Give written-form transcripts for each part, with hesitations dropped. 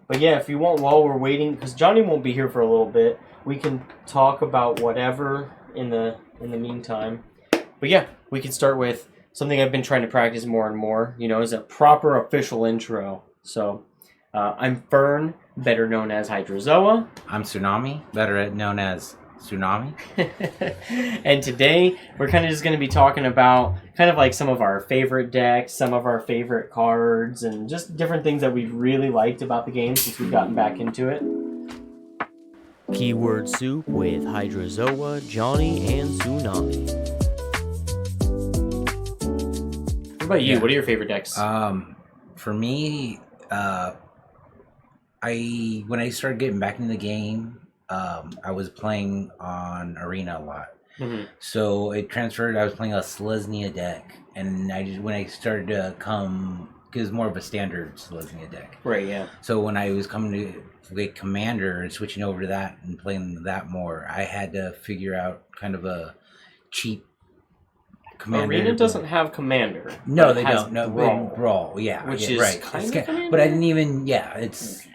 But yeah, if you want, while we're waiting, because Jonny won't be here for a little bit, we can talk about whatever in the meantime. But yeah, we can start with something I've been trying to practice more and more, is a proper official intro. So, I'm Fern, better known as Hydrozoa. I'm Sunami, better known as Sunami. And today, we're kind of just going to be talking about kind of like some of our favorite decks, some of our favorite cards, and just different things that we've really liked about the game since we've gotten back into it. Keyword Soup with Hydrozoa, Jonny, and Sunami. What about you? Yeah. What are your favorite decks? For me, when I started getting back into the game, I was playing on Arena a lot. Mm-hmm. So it transferred. I was playing a Selesnya deck, and when I started to come, because it's more of a standard Selesnya deck. Right. Yeah. So when I was coming to like Commander and switching over to that and playing that more, I had to figure out kind of a cheap Commander. Arena doesn't have Commander. No, they don't. No, Brawl. Yeah, which is right. Kind of Commander? But I didn't even. Yeah, it's.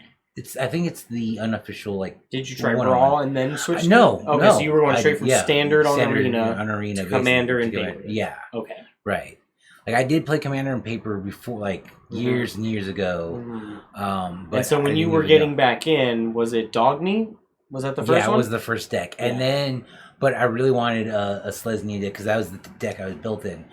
I think it's the unofficial, like... Did you try Brawl and then switch? No, Okay, no. so you were going straight from standard on Arena to Commander and Paper. Yeah. Okay. Right. Like, I did play Commander and Paper before, like, years and years ago. Mm-hmm. But and so when you were getting back in, was it Dogny? Was that the first one? Yeah, it was the first deck. And then... But I really wanted a Selesnya deck, because that was the deck I was built in.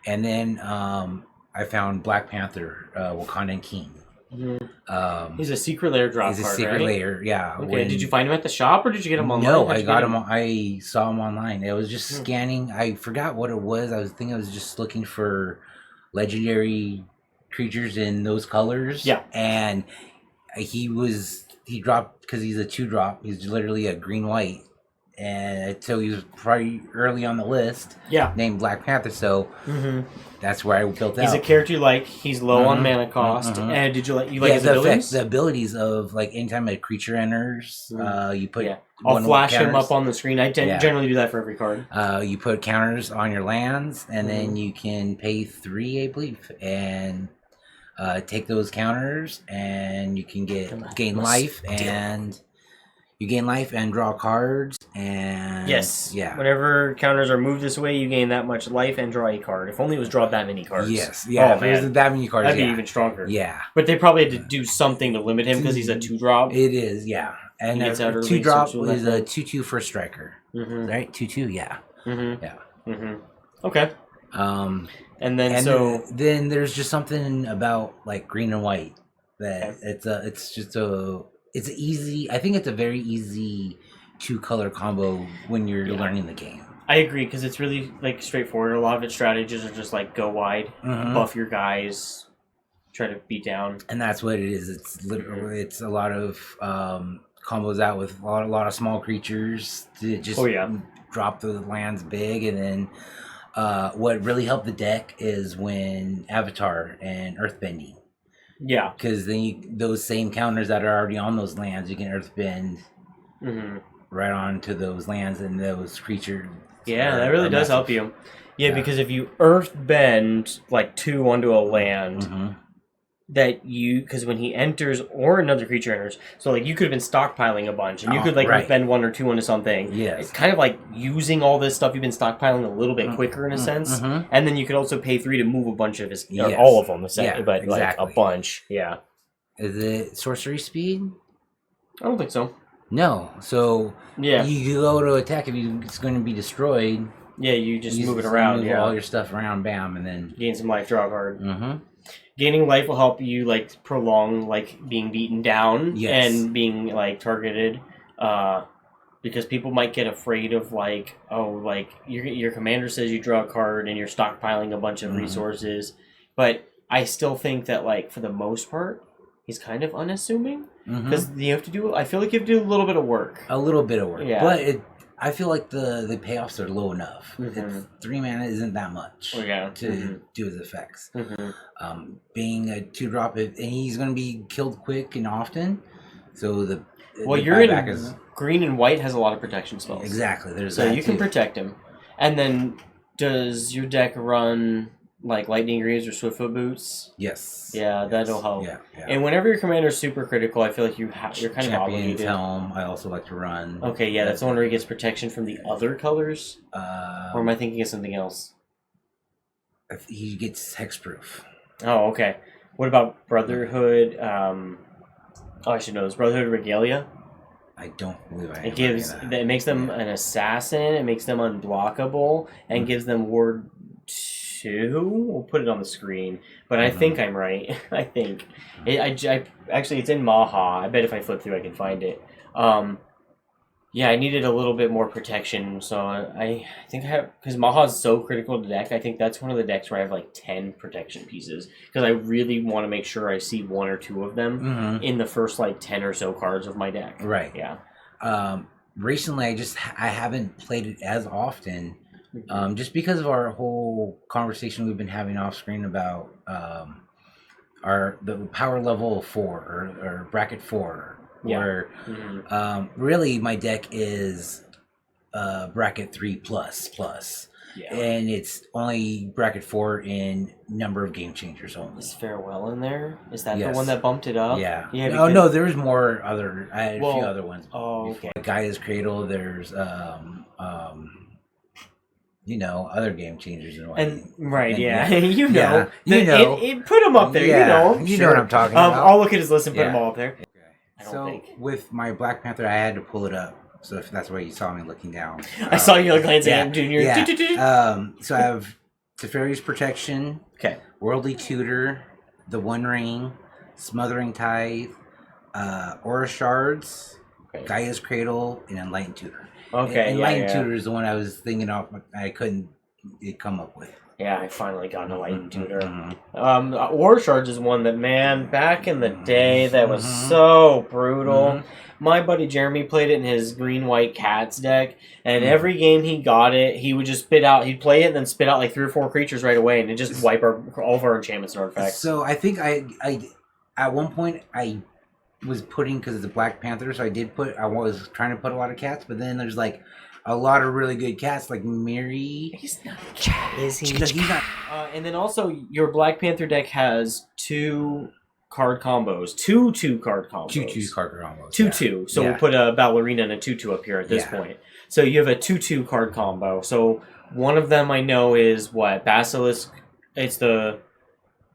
And then I found Black Panther, Wakandan King. Mm-hmm. He's a secret lair drop card, He's a secret lair, yeah. Okay, did you find him at the shop or did you get him online? No, I got him. I saw him online. I was just scanning. I forgot what it was. I was just looking for legendary creatures in those colors. Yeah, and he dropped because he's a 2-drop. He's literally a green-white. And so he was probably early on the list. Yeah. Named Black Panther, so that's where I built out. He's a character you like. He's low on mana cost. And did you like his abilities? The abilities of, like, anytime a creature enters, you put... Yeah. I'll flash him up on the screen. I generally do that for every card. You put counters on your lands, and then you can pay 3, I believe, and take those counters, and you can gain life, and... You gain life and draw cards, and... Yes. Yeah. Whenever counters are moved this way, you gain that much life and draw a card. If only it was draw that many cards. Yes. Yeah, if it wasn't that many cards, that'd be even stronger. Yeah. But they probably had to do something to limit him, because he's a 2-drop. It is, yeah. And a 2-drop is a 2/2 for striker. Mm-hmm. Right? 2/2, yeah. Mm-hmm. Yeah. Mm-hmm. Okay. And then there's just something about, like, green and white that it's easy. I think it's a very easy 2-color combo when you're learning the game. I agree, because it's really, like, straightforward. A lot of its strategies are just like go wide, buff your guys, try to beat down, and that's what it is. It's literally it's a lot of combos out with a lot of small creatures to just drop the lands big, and then what really helped the deck is when Avatar and Earthbending. Yeah, because then those same counters that are already on those lands, you can earthbend right onto those lands and those creatures. Yeah, that really does help you. Yeah, because if you earthbend like 2 onto a land, because when he enters or another creature enters, so like you could have been stockpiling a bunch, and you could like earthbend 1 or 2 onto something. Yes, it's kind of like using all this stuff you've been stockpiling a little bit quicker in a sense, and then you could also pay 3 to move a bunch of his, or all of them, but exactly. Like a bunch. Yeah. Is it sorcery speed? I don't think so. No. So you go to attack if it's going to be destroyed. Yeah, you just move it around. Move all your stuff around, bam, and then gain some life, draw a card. Gaining life will help you like prolong like being beaten down and being like targeted, because people might get afraid of like, oh, like your commander says you draw a card and you're stockpiling a bunch of resources, but I still think that like for the most part he's kind of unassuming, because you have to do. I feel like you have to do a little bit of work. But I feel like the payoffs are low enough. 3 mana isn't that much to do his effects. Being a 2-drop, and he's going to be killed quick and often. So you're in green and white has a lot of protection spells. Exactly. So you can protect him. And then does your deck run like lightning greaves or swiftfoot boots. Yes. Yeah, that'll help. Yeah. And whenever your commander's super critical, I feel like you're kind of obligated. Helm, I also like to run. Okay, yeah, that's the one where he gets protection from the other colors. Or am I thinking of something else? He gets hexproof. Oh, okay. What about Brotherhood? I should know this. Brotherhood Regalia. I don't believe I. It makes them an assassin. It makes them unblockable and gives them Ward 2. We'll put it on the screen, but I think I'm right. I think actually it's in Maha. I bet if I flip through, I can find it. Yeah, I needed a little bit more protection, so I think I have, because Maha is so critical to deck. I think that's one of the decks where I have like 10 protection pieces, because I really want to make sure I see 1 or 2 of them in the first like 10 or so cards of my deck. Right. Yeah. Recently, I haven't played it as often, just because of our whole conversation we've been having off screen about the power level 4 or bracket 4. Yeah. Where really my deck is bracket 3 plus. Yeah. And it's only bracket 4 in number of game changers only. Is Farewell in there? Is that the one that bumped it up? Yeah. No, there's more other. I had a few other ones. Oh, okay. Gaia's Cradle. There's other game changers and right, yeah. It put them up there. Yeah, you know what I'm talking about. I'll look at his list and put them all up there. So with my Black Panther, I had to pull it up. So if that's why you saw me looking down, I saw you glancing at Junior. Yeah. So I have Teferi's Protection, Worldly Tutor, the One Ring, Smothering Tithe, Aura Shards, Gaia's Cradle, and Enlightened Tutor. Okay, Enlightened Tutor is the one I was thinking of. I couldn't come up with. Yeah, I finally got an Enlightened Tutor. War Shards is one that, man, back in the day, that was so brutal. My buddy Jeremy played it in his green-white cats deck, and every game he got it, he would just he'd play it and then spit out like 3 or 4 creatures right away, and it just wipe all of our enchantments and artifacts. So I think I at one point I was putting, because it's a Black Panther, so I was trying to put a lot of cats, but then there's like a lot of really good cats, like Miri. He's not a cat, is he? He's not. And then also, your Black Panther deck has 2 card combos. 2 card combos. 2 card combos. 2. So we'll put a Ballerina and a 2 up here at this point. So you have a 2 card combo. So one of them I know is what? Basilisk. It's the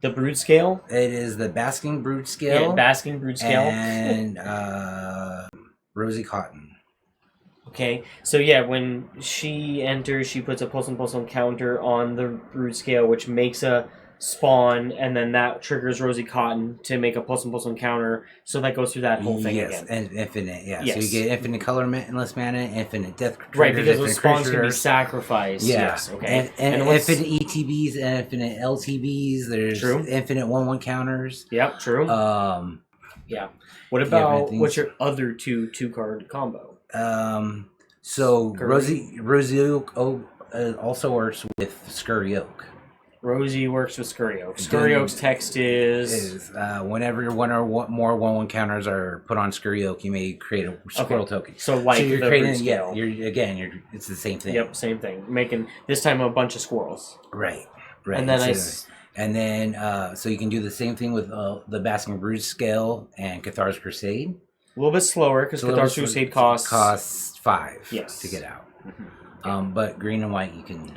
Brood Scale. It is the Basking Brood Scale. Yeah, Basking Brood Scale. And Rosy Cotton. Okay, so yeah, when she enters, she puts a pulse and counter on the Brood Scale, which makes a spawn, and then that triggers Rosy Cotton to make a pulse and counter, so that goes through that whole thing again. And infinite, Yes. So you get infinite colorless mana, infinite death triggers, right, because those spawns can be sacrificed. Yes, okay. And infinite ETBs and infinite LTBs, there's infinite 1/1 counters. Yep, true. Yeah. What about, what's your other 2 card combo? So Rosie also works with Scurry Oak. Rosie works with Scurry Oak. Scurry Oak's text is whenever 1 or more 1/1 counters are put on Scurry Oak, you may create a squirrel token. So you're creating, it's the same thing. Yep, same thing. Making this time a bunch of squirrels. Right. And then so you can do the same thing with the Basking Brood Scale and Cathar's Crusade. A little bit slower, because Cathar's Crusade costs 5 to get out. But green and white, you can.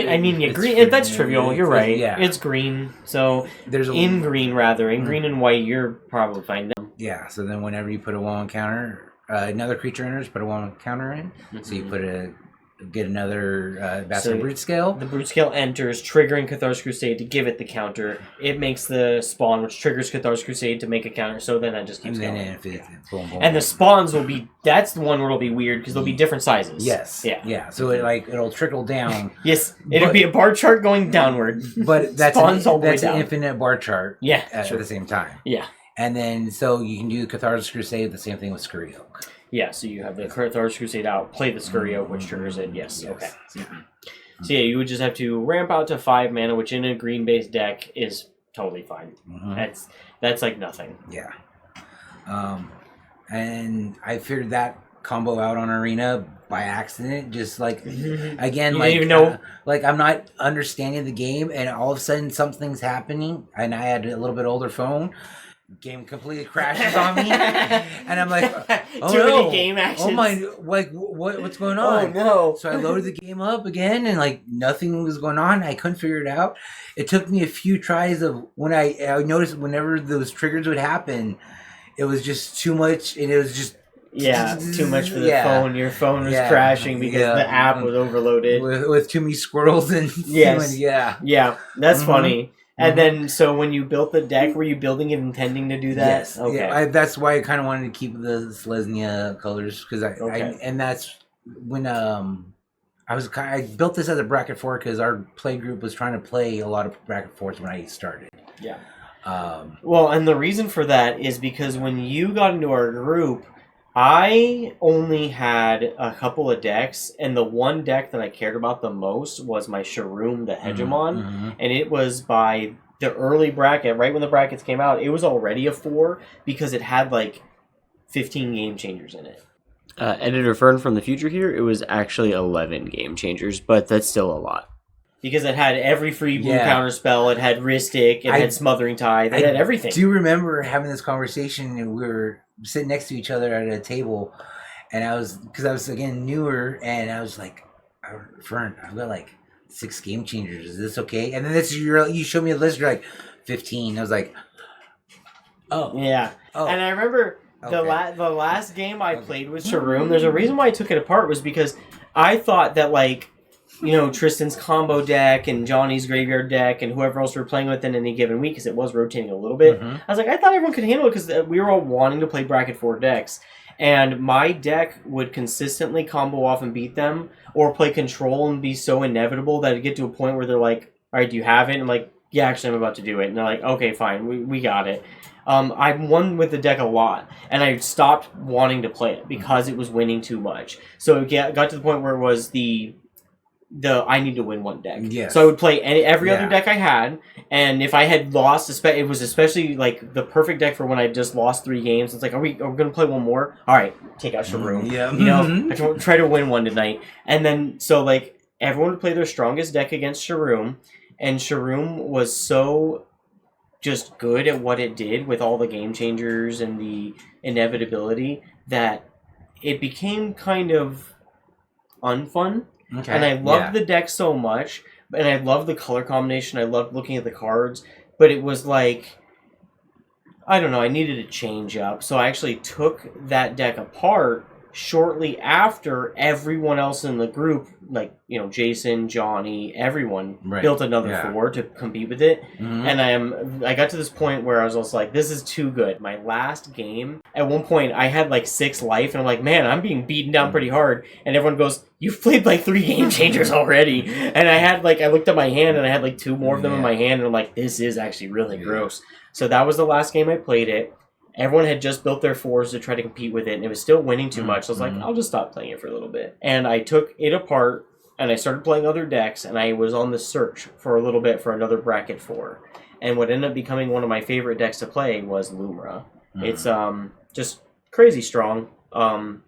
I mean, green. That's trivial. You're right. Yeah. It's green. So in green and white, you're probably fine. Yeah. So then, whenever you put a 1/1 counter, another creature enters, put a 1/1 counter in. So you get another Basking Brood Scale. The Brood Scale enters, triggering Cathar's Crusade to give it the counter. It makes the spawn, which triggers Cathar's Crusade to make a counter. So then it just keeps going. And the spawns will be. That's the one where it'll be weird, because they'll be different sizes. Yes. Yeah. So it'll trickle down. Yes. It'll be a bar chart going downward. But that's an infinite bar chart. Yeah. At the same time. Yeah. And then so you can do Cathar's Crusade, the same thing with Scurry Oak. Yeah, so you have the Cathar's Crusade out, play the Scurry Oak, which triggers it. Yes. Okay. So yeah, you would just have to ramp out to 5 mana, which in a green-based deck is totally fine. That's like nothing. Yeah. And I figured that combo out on Arena by accident. Just like, again, you like, didn't even know. Like I'm not understanding the game, and all of a sudden something's happening, and I had a little bit older phone. Game completely crashes on me, and I'm like, "Oh Too no! many game actions. Oh my! Like what's going on?" Oh no! So I loaded the game up again, and like nothing was going on. I couldn't figure it out. It took me a few tries of when I noticed whenever those triggers would happen, it was just too much, and it was just too much for the phone. Your phone was crashing because the app was overloaded with too many squirrels and That's funny. And then, so when you built the deck, were you building it intending to do that? Yes. Okay. That's why I kind of wanted to keep the Selesnya colors because and that's when I built this as a bracket 4 because our play group was trying to play a lot of bracket 4s when I started. Yeah. Well, and the reason for that is because when you got into our group, I only had a couple of decks, and the one deck that I cared about the most was my Sharuum the Hegemon, and it was by the early bracket, right when the brackets came out, it was already a 4 because it had like 15 game changers in it. Editor Fern from the future here, it was actually 11 game changers, but that's still a lot. Because it had every free blue counter spell, it had Ristic, it had Smothering Tithe, it had everything. I do remember having this conversation, and we were sitting next to each other at a table, and I was again newer, and I was like, Fern, I've got like 6 game changers. Is this okay? And then you showed me a list. You're like 15. I was like, oh yeah. Oh. And I remember the last game I played with Sharuum. There's a reason why I took it apart was because I thought that like, you know, Tristan's combo deck and Jonny's graveyard deck and whoever else we were playing with in any given week, because it was rotating a little bit. I was like, I thought everyone could handle it because we were all wanting to play bracket 4 decks. And my deck would consistently combo off and beat them, or play control and be so inevitable that it'd get to a point where they're like, all right, do you have it? And I'm like, yeah, actually, I'm about to do it. And they're like, okay, fine, we got it. I won with the deck a lot, and I stopped wanting to play it because it was winning too much. So it got to the point where it was the I need to win one deck. Yes. So I would play every other deck I had, and if I had lost, it was especially like the perfect deck for when I just lost 3 games. It's like, are we going to play one more? All right, take out Sharuum. Yeah. You know, I try to win one tonight. And then, so like, everyone would play their strongest deck against Sharuum, and Sharuum was so just good at what it did with all the game changers and the inevitability that it became kind of unfun. Okay. And I loved the deck so much, and I loved the color combination. I loved looking at the cards, but it was like, I don't know, I needed to change up. So I actually took that deck apart shortly after everyone else in the group, like, you know, Jason, Jonny, everyone built another 4 to compete with it. And I got to this point where I was also like, this is too good. My last game, at one point, I had like 6 life, and I'm like, man, I'm being beaten down pretty hard. And everyone goes, you've played like 3 game changers already. And I had like, I looked at my hand, and I had like 2 more of them in my hand, and I'm like, this is actually really gross. So that was the last game I played it. Everyone had just built their 4s to try to compete with it, and it was still winning too much. So I was like, I'll just stop playing it for a little bit. And I took it apart, and I started playing other decks, and I was on the search for a little bit for another bracket 4. And what ended up becoming one of my favorite decks to play was Lumra. It's just crazy strong. On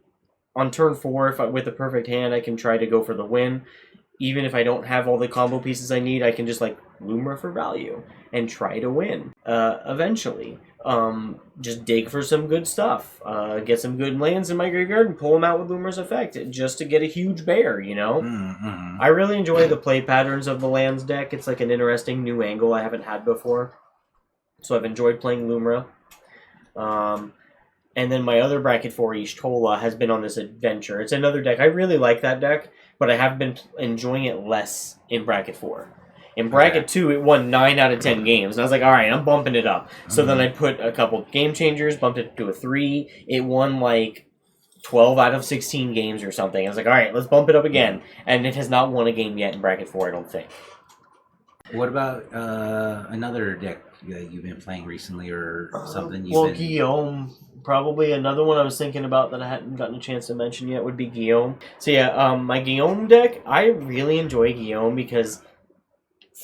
turn 4, with a perfect hand, I can try to go for the win. Even if I don't have all the combo pieces I need, I can just like Lumra for value and try to win eventually. Just dig for some good stuff, get some good lands in my graveyard and pull them out with Lumra's effect just to get a huge bear, you know? I really enjoy the play patterns of the lands deck. It's like an interesting new angle I haven't had before. So I've enjoyed playing Lumra. And then my other bracket 4, Y'shtola, has been on this adventure. It's another deck. I really like that deck, but I have been enjoying it less in bracket 4. In bracket 2, it won 9 out of 10 games. And I was like, all right, I'm bumping it up. So then I put a couple game changers, bumped it to a 3. It won like 12 out of 16 games or something. I was like, all right, let's bump it up again. And it has not won a game yet in bracket 4, I don't think. What about another deck that you've been playing recently or something? Gyome. Probably another one I was thinking about that I hadn't gotten a chance to mention yet would be Gyome. So yeah, my Gyome deck, I really enjoy Gyome because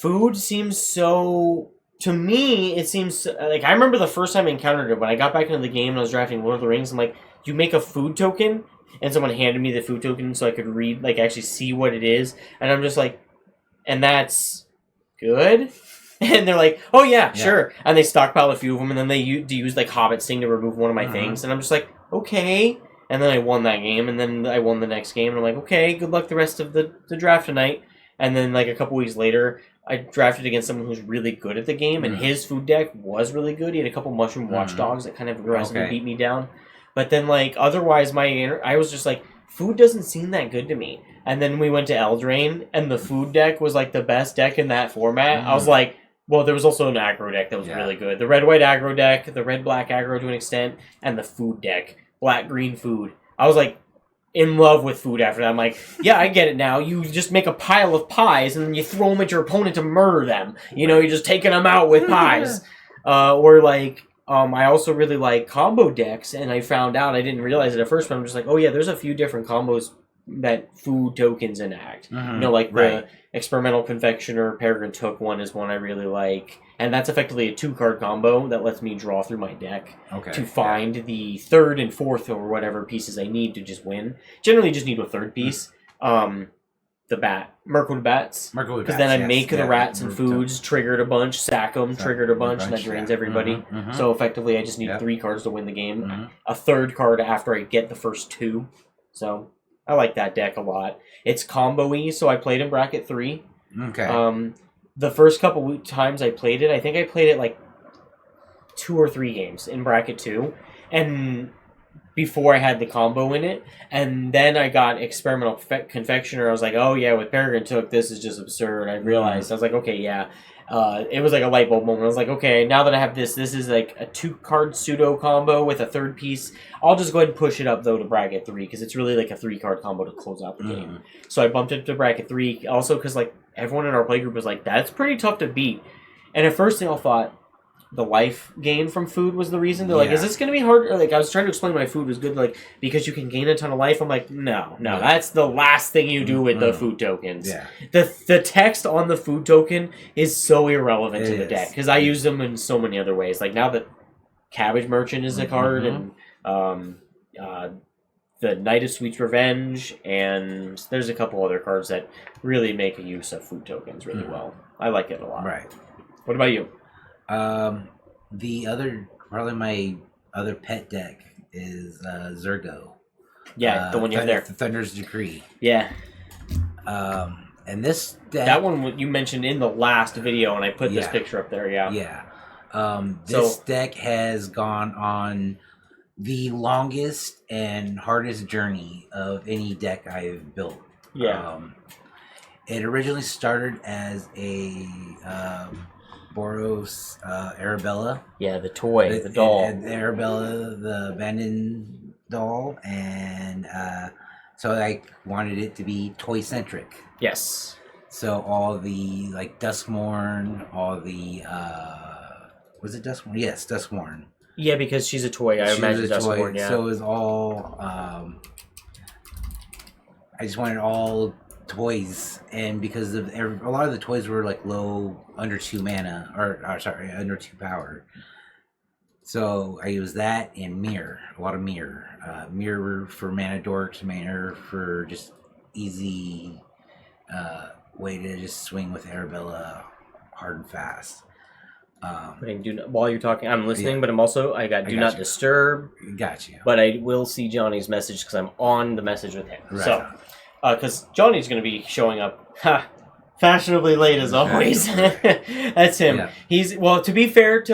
food seems so... To me, it seems... Like, I remember the first time I encountered it, when I got back into the game and I was drafting Lord of the Rings, I'm like, you make a food token, and someone handed me the food token so I could read, like, actually see what it is, and I'm just like, and that's good? And they're like, oh yeah, sure. And they stockpiled a few of them, and then they used like Hobbit Sting to remove one of my things, and I'm just like, okay. And then I won that game, and then I won the next game, and I'm like, okay, good luck the rest of the draft tonight. And then like a couple weeks later, I drafted against someone who's really good at the game, and his food deck was really good. He had a couple Mushroom Watchdogs that kind of aggressively beat me down. But then like otherwise, I was just like, food doesn't seem that good to me. And then we went to Eldraine, and the food deck was like the best deck in that format. I was like, well, there was also an aggro deck that was really good. The red-white aggro deck, the red-black aggro to an extent, and the food deck. Black-green food. I was like in love with food after that. I'm like, yeah, I get it now. You just make a pile of pies, and then you throw them at your opponent to murder them. You know, you're just taking them out with pies. Or like, I also really like combo decks, and I found out, I didn't realize it at first, but I'm just like, oh yeah, there's a few different combos that food tokens enact. You know, like the Experimental Confectioner Peregrine Took one is one I really like. And that's effectively a 2-card combo that lets me draw through my deck to find the 3rd and 4th or whatever pieces I need to just win. Generally just need a 3rd piece. The bat. Mirkwood Bats. Because then I make the rats and foods, triggered a bunch, sack them, triggered a bunch, and that drains everybody. So effectively I just need 3 cards to win the game. A 3rd card after I get the first 2. So I like that deck a lot. It's combo-y, so I played in bracket 3. The first couple times I played it, I think I played it like 2 or 3 games in bracket 2. And before I had the combo in it. And then I got Experimental Confectioner. I was like, oh yeah, with Peregrine Took, this is just absurd. I realized. I was like, okay, yeah. It was like a light bulb moment. I was like, okay, now that I have this is like a 2-card pseudo combo with a 3rd piece. I'll just go ahead and push it up, though, to bracket 3, because it's really like a 3-card combo to close out the game. So I bumped it to bracket 3, also because like everyone in our playgroup was like, that's pretty tough to beat. And at first they all thought the life gain from food was the reason. They're like, is this going to be hard? Or, like, I was trying to explain my food was good, like, because you can gain a ton of life. I'm like, no, that's the last thing you do with the food tokens. The text on the food token is so irrelevant to the deck, because I use them in so many other ways. Like, now that Cabbage Merchant is a card, and the Knight of Sweet's Revenge, and there's a couple other cards that really make a use of food tokens really well. I like it a lot. What about you? Probably my other pet deck is Zurgo. Yeah, the one you have there. The Thunder's Decree. Yeah. And this deck... That one you mentioned in the last video, and I put this picture up there, this deck has gone on the longest and hardest journey of any deck I've built. It originally started as a... Boros Arabella. Yeah, the toy, the doll. Arabella, the abandoned doll. And so I wanted it to be toy-centric. Yes. So all the, like, Duskmourn, all the... was it Duskmourn? Yes, Duskmourn. Yeah, because she's a toy. I imagine Duskmourn, yeah. So it was all... I just wanted all... toys, and because of a lot of the toys were like low, under 2 mana, or under 2 power. So I used that and mirror, a lot of mirror. Mirror for mana dorks, mirror for just easy way to just swing with Arabella hard and fast. While you're talking, I'm listening, but I got Do Not Disturb. Got you. But I will see Johnny's message because I'm on the message with him. Right. So. Because Johnny's going to be showing up fashionably late as always. That's him. Yeah. He's to be fair,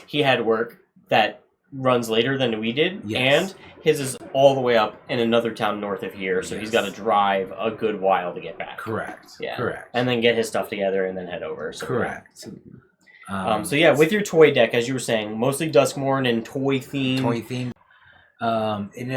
he had work that runs later than we did, and his is all the way up in another town north of here, so he's got to drive a good while to get back. Correct. Yeah. Correct. And then get his stuff together and then head over. So correct. So yeah, with your toy deck, as you were saying, mostly Duskmourn and toy theme. And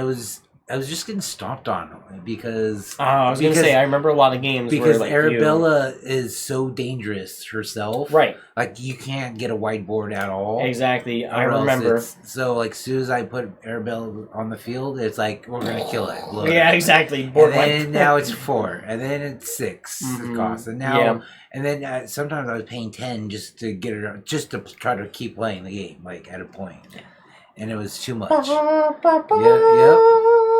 I was just getting stomped on because... I was going to say, I remember a lot of games because where, like, Arabella is so dangerous herself. Right. Like, you can't get a whiteboard at all. Exactly. I remember. So, like, as soon as I put Arabella on the field, it's like, we're going to kill it. Look. Yeah, exactly. Board and then now it's 4. And then it's 6 it costs. And now... Yeah. And then sometimes I was paying 10 just to get it... Just to try to keep playing the game, like, at a point. And it was too much. Yep.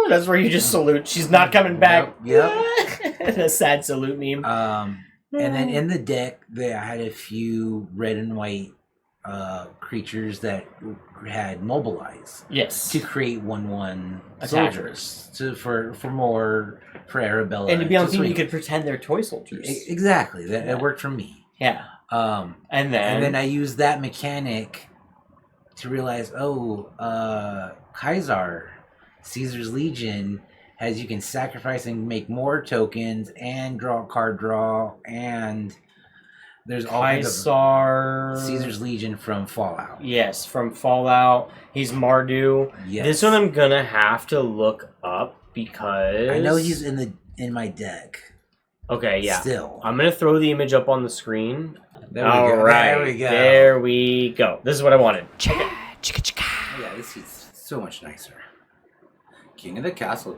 That's where you just salute. She's not coming back. Yep. A sad salute meme. And then in the deck, I had a few red and white creatures that had mobilize. Yes. To create 1/1 soldiers for Arabella. And to be on team, you could pretend they're toy soldiers. Exactly. That worked for me. Yeah. And then I used that mechanic to realize, Kaisar, Caesar's Legion, has you can sacrifice and make more tokens and draw a card draw, and there's all Kaisar, Caesar's Legion from Fallout. Yes, from Fallout. He's Mardu. Yes. This one I'm gonna have to look up because I know he's in my deck. Okay, yeah. Still, I'm gonna throw the image up on the screen. All right, there we go. This is what I wanted. Check it. Yeah, this is so much nicer. King of the castle,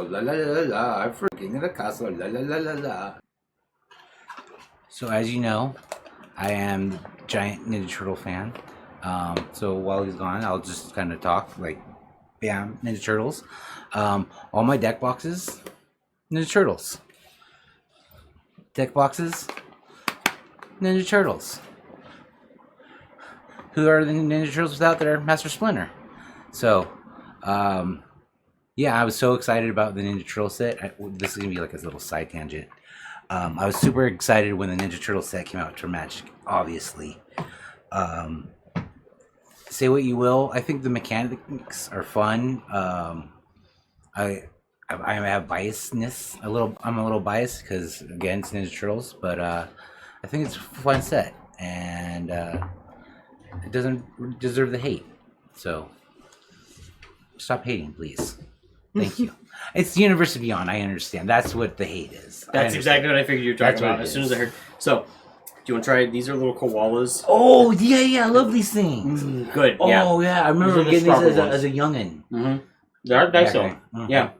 la la la la la. I'm for king of the castle, la la la la la. So as you know, I am a giant Ninja Turtle fan. So while he's gone, I'll just kind of talk like, bam, Ninja Turtles. All my deck boxes, Ninja Turtles. Deck boxes, Ninja Turtles. Who are the Ninja Turtles without their Master Splinter? So, yeah, I was so excited about the Ninja Turtle set. This is going to be like a little side tangent. I was super excited when the Ninja Turtle set came out for Magic, obviously. Say what you will, I think the mechanics are fun. I have biasness. I'm a little biased because, again, it's Ninja Turtles, but I think it's a fun set, and it doesn't deserve the hate. So stop hating, please. Thank you. It's the Universe of Beyond. I understand. That's what the hate is. That's exactly what I figured you were talking about as soon as I heard. So, do you want to try? These are little koalas. Oh yeah, I love these things. Good. Yeah. Oh yeah, I remember getting these as a youngin. Mm-hmm. They're nice though. Mm-hmm. Yeah.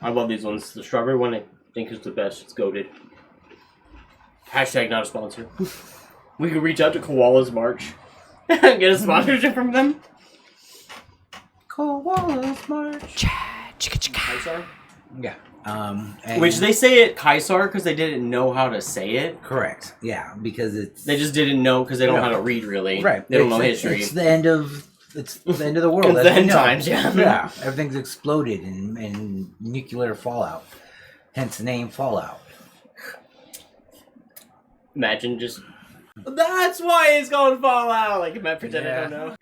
I love these ones. The strawberry one I think is the best. It's goated. Hashtag not a sponsor. We could reach out to Koalas March and get a sponsorship from them. Koalas March. Kaisar? Yeah. Which they say it Kaisar because they didn't know how to say it. Correct. Yeah, because they just didn't know because they don't know how to read really. Right. They don't know history. It's the end of the world. It's the end times. Yeah. Yeah. Everything's exploded in nuclear fallout. Hence the name Fallout. Imagine just. That's why it's called Fallout. Like, am I pretend I don't know?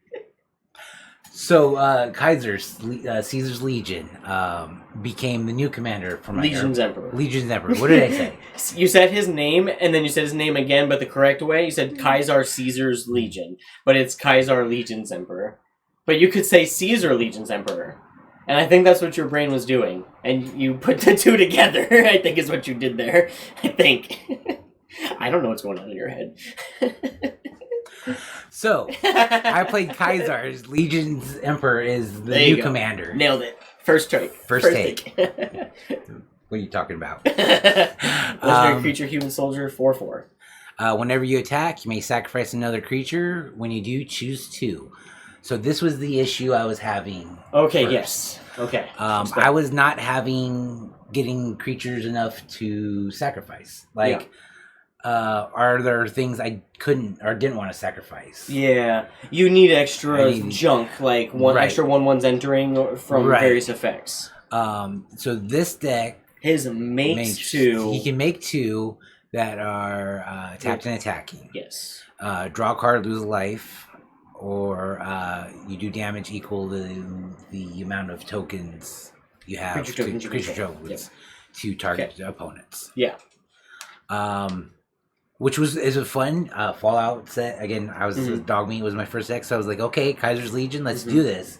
So, Caesar's Legion, became the new commander for my Legion's Emperor. Legion's Emperor. What did I say? You said his name, and then you said his name again, but the correct way. You said Kaisar Caesar's Legion, but it's Kaisar Legion's Emperor. But you could say Caesar Legion's Emperor. And I think that's what your brain was doing. And you put the two together, I think is what you did there. I think. I don't know what's going on in your head. So, I played Kaisar's Legion's Emperor is the new commander. Nailed it. First take. First take. What are you talking about? Legendary creature, human soldier, 4/4. Whenever you attack, you may sacrifice another creature. When you do, choose 2. So this was the issue I was having. Okay, first. Yes. Okay. I was not getting creatures enough to sacrifice. Are there things I couldn't or didn't want to sacrifice? Yeah, you need extra junk, like extra 1/1s entering from various effects. So this deck, his makes 2. He can make 2 that are tapped and attacking. Yes. Draw a card, lose a life, or you do damage equal to the amount of tokens you have. Creature tokens to target opponents. Yeah. Which is a fun Fallout set. Again, I was Dog Meat was my first deck, so I was like, okay, Kaiser's Legion, let's do this.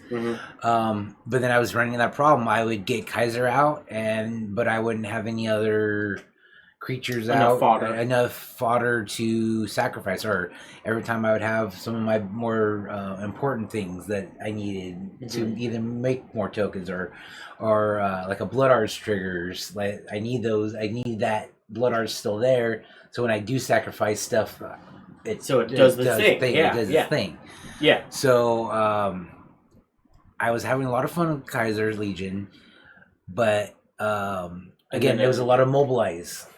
But then I was running that problem. I would get Kaiser out, but I wouldn't have any other creatures enough fodder to sacrifice. Or every time I would have some of my more important things that I needed to either make more tokens or like a Blood Arts triggers. Like I need those. I need that Blood Arts still there. So when I do sacrifice stuff, it does the thing. Yeah, it does the thing. Yeah. So I was having a lot of fun with Kaiser's Legion. But again, there was a lot of mobilize.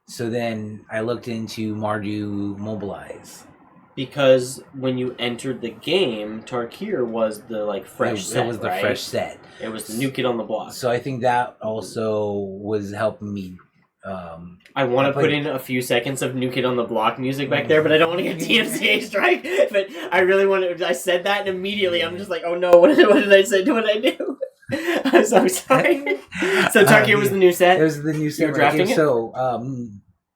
So then I looked into Mardu mobilize. Because when you entered the game, Tarkir was the fresh set. It was the fresh set. It was the new kid on the block. So I think that also was helping me. I want to put in a few seconds of New Kid on the Block music back there, but I don't want to get DMCA strike. But I really want to. I said that, and immediately I'm just like, oh no, what did I say? What did I do? I'm so sorry. So Tarkir was the new set? It was the new set. You were drafting it? So,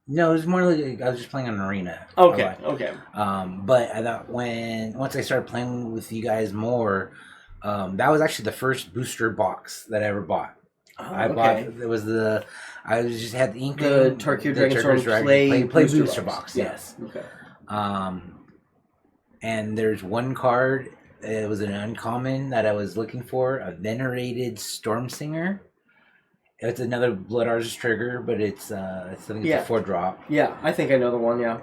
no, it was more like I was just playing on an arena. Okay. But I thought once I started playing with you guys more, that was actually the first booster box that I ever bought. I just had the ink. The Tarkir Dragonstorm play booster box. Yes. Okay. And there's one card. It was an uncommon that I was looking for. A Venerated Stormsinger. It's another Blood Artist trigger, but it's a 4-drop. Yeah, I think I know the one. Yeah.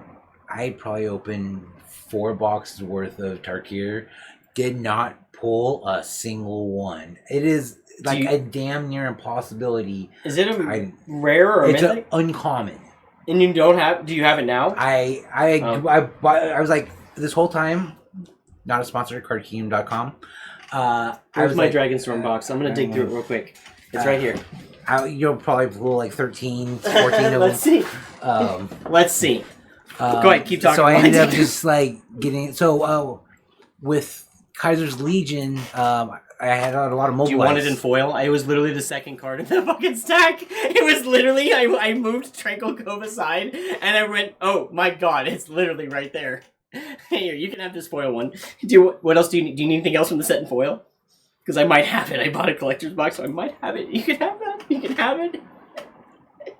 I probably opened 4 boxes worth of Tarkir. Did not pull a single one. It is a damn near impossibility. Is it a rare or a mythic? It's uncommon. And you don't have? Do you have it now? I was like this whole time. Not a sponsor. Cardkingdom.com. Where's my Dragonstorm box? I'm gonna dig through it real quick. It's right here. You'll probably pull 13, 14 of them. Let's see. Let's see. Go ahead, keep talking. So I ended up just getting. So with Kaiser's Legion, I had a lot of mobilize. Do you want it in foil? It was literally the second card in the fucking stack. It was literally I moved Tranquil Cove aside, and I went, oh my god, it's literally right there. Here, you can have this foil one. What else do you need? Do you need anything else from the set in foil? Because I might have it. I bought a collector's box, so I might have it. You can have that. You can have it.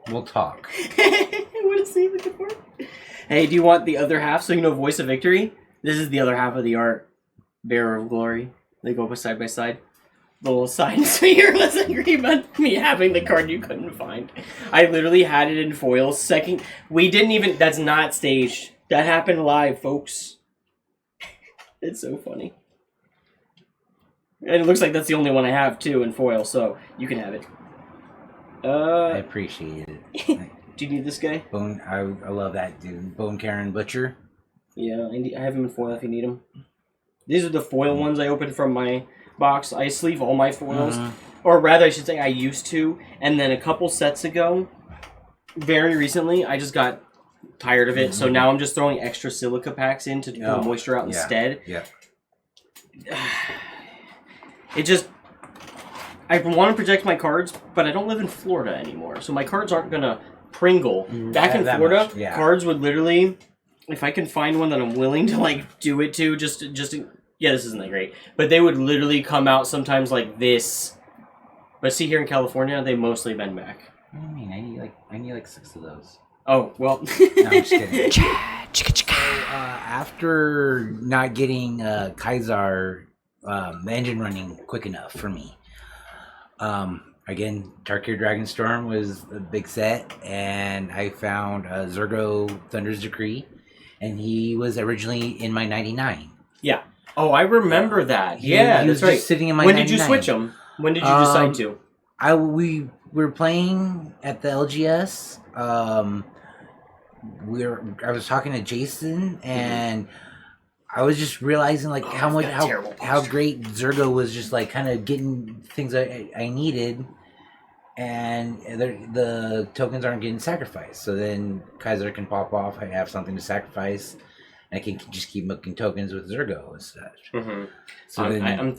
We'll talk. What is he looking for? Hey, do you want the other half so you know Voice of Victory? This is the other half of the art. Bearer of Glory. They go side by side. The little sign so you're less angry about me having the card you couldn't find. I literally had it in foil. Second, we didn't even. That's not staged. That happened live, folks. It's so funny. And it looks like that's the only one I have, too, in foil, so you can have it. I appreciate it. Do you need this guy? I love that dude. Bone Karen Butcher. Yeah, I have him in foil if you need him. These are the foil ones I opened from my box. I sleeve all my foils. Or rather, I should say I used to. And then a couple sets ago, very recently, I just got tired of it. So now I'm just throwing extra silica packs in to pull moisture out instead. Yeah. It just... I want to protect my cards, but I don't live in Florida anymore. So my cards aren't going to Pringle. Back in Florida, cards would literally... If I can find one that I'm willing to, do it to, yeah, this isn't that great. But they would literally come out sometimes like this. But see, here in California, they mostly bend back. What do you mean? I need 6 of those. Oh, well. No, I'm just kidding. So, after not getting Kaiser engine running quick enough for me, again, Tarkir Dragonstorm was a big set, and I found Zurgo Thunder's Decree, and he was originally in my 99. Yeah. Oh, I remember that. Yeah, that's right. Sitting in my When 99. did you switch him? When did you decide to? We were playing at the LGS. I was talking to Jason, and I was just realizing how great Zurgo was, just kind of getting things I needed, and the tokens aren't getting sacrificed. So then Kaiser can pop off. I have something to sacrifice, and I can just keep making tokens with Zurgo and such. Mm-hmm. So I'm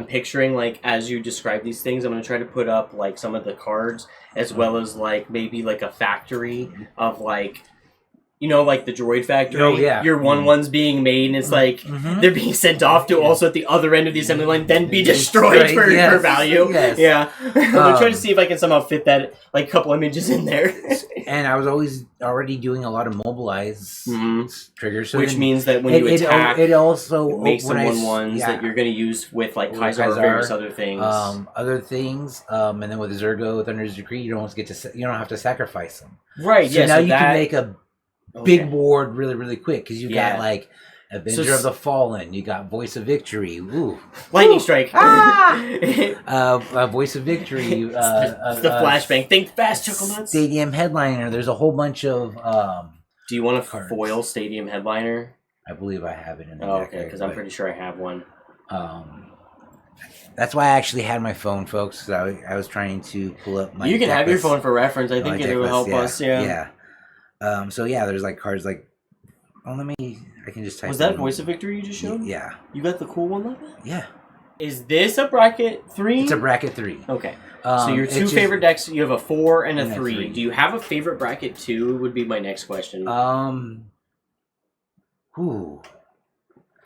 picturing as you describe these things, I'm going to try to put up some of the cards as well as maybe a factory of the droid factory. Oh, yeah. Your one's being made, and it's they're being sent off to also at the other end of the assembly line, then be destroyed for value. Yes. Yeah. I'm trying to see if I can somehow fit that, a couple images in there. And I was already doing a lot of mobilize triggers. So which means that when you attack, it also makes some 1/1s that you're going to use with Kaiser or various other things. And then with Zurgo, Thunder's Decree, you don't have to sacrifice them. Right, so now you can make a big board really, really quick, because you've got Avenger of the Fallen. You got Voice of Victory. Ooh. Lightning Strike. Voice of Victory. It's the flashbang. Think fast, Chucklenuts. Stadium Headliner. There's a whole bunch of. Do you want a foil Stadium Headliner? I believe I have it in the deck. Okay, because I'm pretty sure I have one. That's why I actually had my phone, folks. Because I was trying to pull up my. You can have your phone for reference. I think it will help us. Yeah. So yeah, there's like cards like. Oh, I can just type. Was that Voice of Victory you just showed? Yeah. You got the cool one like that? Yeah. Is this a bracket 3? It's a bracket 3. Okay. So your two favorite decks, you have a 4 and a 3. Do you have a favorite bracket 2? Would be my next question.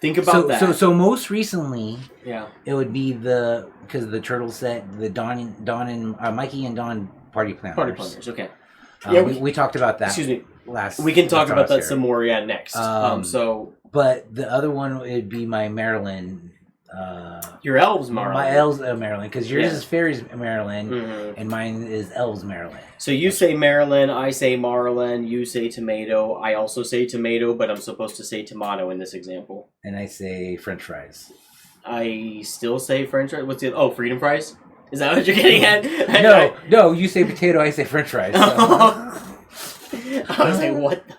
Think about that. So most recently, yeah, it would be because the turtle set, the Don and Mikey and Don Party Planners. Party Planners, okay. Yeah, we talked about that. Excuse me. We can talk about that some more, next. But the other one would be my Maryland. Your Elves Maryland. My Elves Maryland, because yours is Fairies Maryland, and mine is Elves Maryland. So you say Maryland, I say Maryland, you say tomato, I also say tomato, but I'm supposed to say tomato in this example. And I say French fries. I still say French fries. What's the other? Oh, Freedom Fries? Is that what you're getting at? No, you say potato, I say French fries. So. I was like, what the...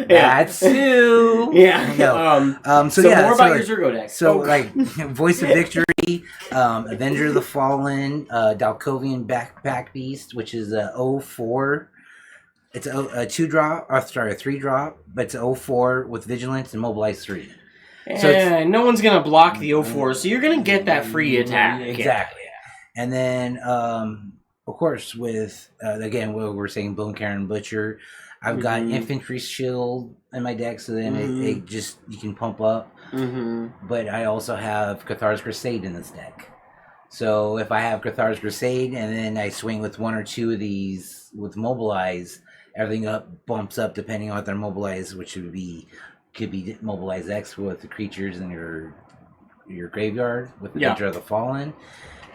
That's two. Yeah. No. So more about your Zurgo deck. So like Voice of Victory, Avenger of the Fallen, Dalkovian Backpack Beast, which is a 0/4. It's a 2-drop, or sorry, a 3-drop, but it's a 0/4 with Vigilance and Mobilize 3. So no one's gonna block the 0/4, so you're gonna get that free attack. Exactly. Yeah. And then of course with again what we're saying, Bone Karen Butcher. I've got Infantry Shield in my deck, so then it just, you can pump up. But I also have Cathar's Crusade in this deck. So if I have Cathar's Crusade and then I swing with 1 or 2 of these with Mobilize, everything bumps up depending on what they're mobilized, which could be Mobilize X with the creatures in your graveyard with the Avenger of the Fallen.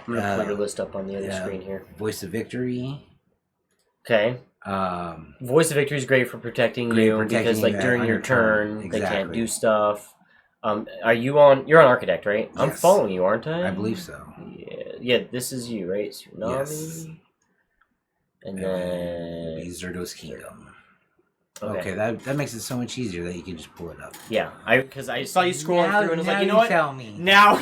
I'm going to pull your list up on the other screen here. Voice of Victory. Okay. Voice of Victory is great for protecting you because, like, during your turn, they can't do stuff. You're on Architect, right? Yes. I'm following you, aren't I? I believe so. Yeah. This is you, right? Sunami. Yes. And then Zurgo's Kingdom. Okay, that makes it so much easier that you can just pull it up. Yeah, because I saw you scrolling through and I was like, you know what? Tell me. Now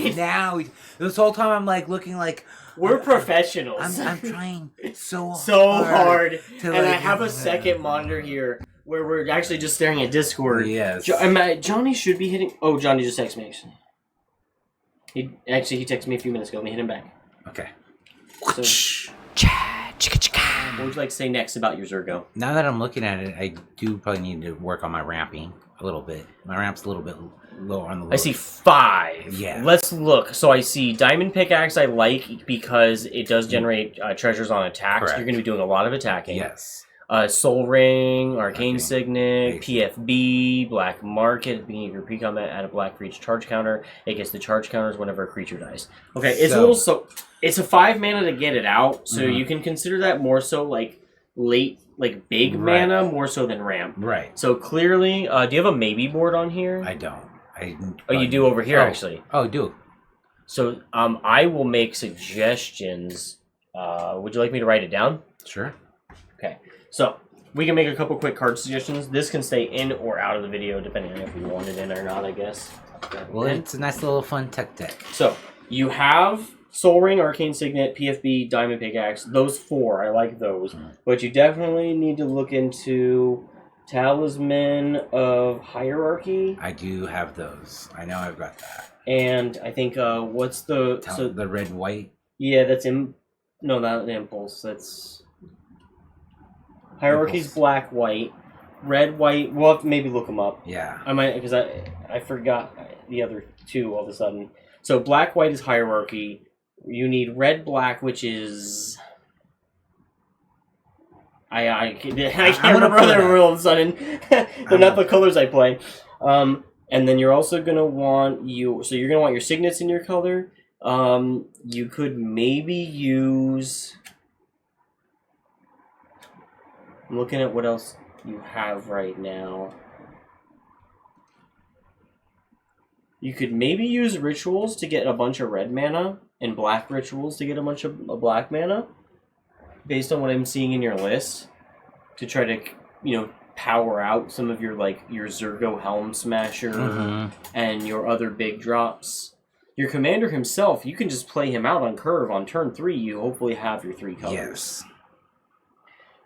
this whole time I'm like looking like. We're professionals. I'm trying so hard. And I have a second monitor here where we're actually just staring at Discord. Yes. Jonny should be hitting... Oh, Jonny just texted me, actually. He texted me a few minutes ago. Let me hit him back. Okay. So, what would you like to say next about your Zurgo? Now that I'm looking at it, I do probably need to work on my ramping a little bit. My ramp's a little bit low on the low. I see 5. Yeah. Let's look. So I see Diamond Pickaxe I like because it does generate treasures on attacks. Correct. You're going to be doing a lot of attacking. Yes. Soul Ring, Arcane Signet, PFB, Black Market. At the beginning of your pre-combat, add a black for each charge counter. It gets the charge counters whenever a creature dies. Okay, it's a 5 mana to get it out, so you can consider that more so like late, like big mana, more so than ramp. Right. So clearly, do you have a maybe board on here? I don't. You do over here, actually. Oh, do. So I will make suggestions. Would you like me to write it down? Sure. Okay. So, we can make a couple quick card suggestions. This can stay in or out of the video, depending on if we want it in or not, I guess. Well, it's a nice little fun tech deck. So, you have Soul Ring, Arcane Signet, PFB, Diamond Pickaxe. Those 4, I like those. But you definitely need to look into Talisman of Hierarchy. I do have those. I know I've got that. And I think, what's the... the red-white? Yeah, that's... No, not Impulse. That's... Hierarchy's black, white, red, white. We'll have to maybe look them up. Yeah. I might, because I forgot the other 2 all of a sudden. So black, white is Hierarchy. You need red, black, which is... I can't remember all of a sudden. They're not the colors I play. And then you're also gonna want you're gonna want your signets in your color. You could maybe use. I'm looking at what else you have right now. You could maybe use rituals to get a bunch of red mana, and black rituals to get a bunch of black mana, based on what I'm seeing in your list, to try to, power out some of your Zurgo Helm Smasher and your other big drops. Your commander himself, you can just play him out on curve on turn 3. You hopefully have your 3 colors. Yes.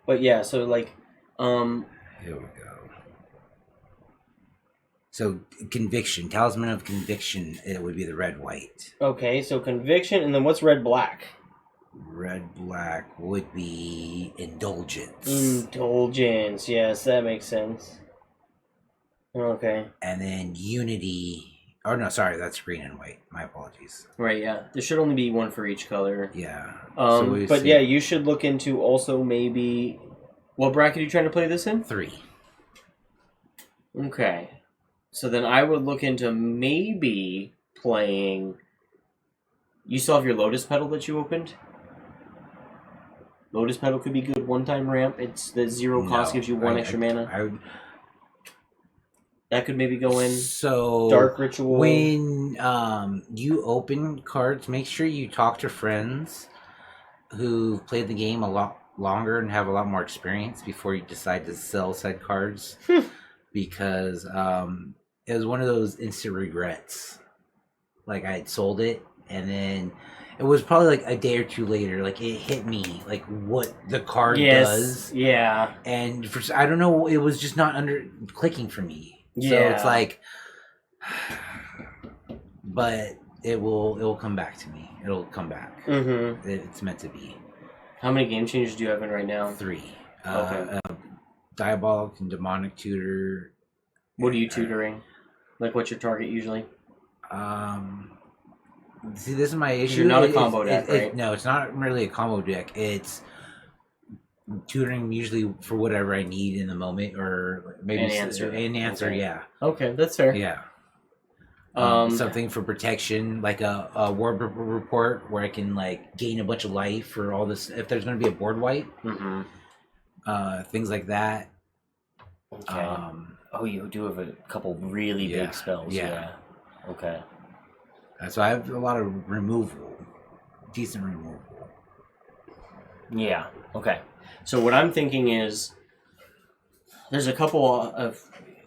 But yeah, so Here we go. So Conviction, Talisman of Conviction, it would be the red-white. Okay, so Conviction, and then what's red-black? Red-black would be Indulgence. Indulgence, yes, that makes sense. Okay. And then Unity... Oh, no, sorry, that's green and white. My apologies. Right, yeah. There should only be one for each color. Yeah. But yeah, you should look into also maybe... What bracket are you trying to play this in? 3. Okay. So then I would look into maybe playing... You still have your Lotus Petal that you opened? Lotus Petal could be good. One-time ramp. It's the 0 cost, gives you 1 extra mana. That could maybe go in. So Dark Ritual. When you open cards, make sure you talk to friends who've played the game a lot longer and have a lot more experience before you decide to sell said cards. Because it was one of those instant regrets. Like I had sold it, and then it was probably like a day or two later. Like it hit me, like what the card does. Yeah. And I don't know, it was just not clicking for me. So it's like, but it will come back to me. It'll come back. It's meant to be. How many game changers do you have in right now? 3. Okay. Diabolic and Demonic Tutor. What are you tutoring? Like, what's your target usually? See, this is my issue. You're not a combo deck, right? No, it's not really a combo deck. It's tutoring usually for whatever I need in the moment, or maybe an answer. Okay. Yeah. Okay, that's fair. Yeah. Something for protection, like a ward report where I can like gain a bunch of life for all this. If there's going to be a board wipe, things like that. Okay. You do have a couple really big spells. Yeah. Okay. So I have a lot of removal, decent removal. Yeah. Okay. So what I'm thinking is, there's a couple of,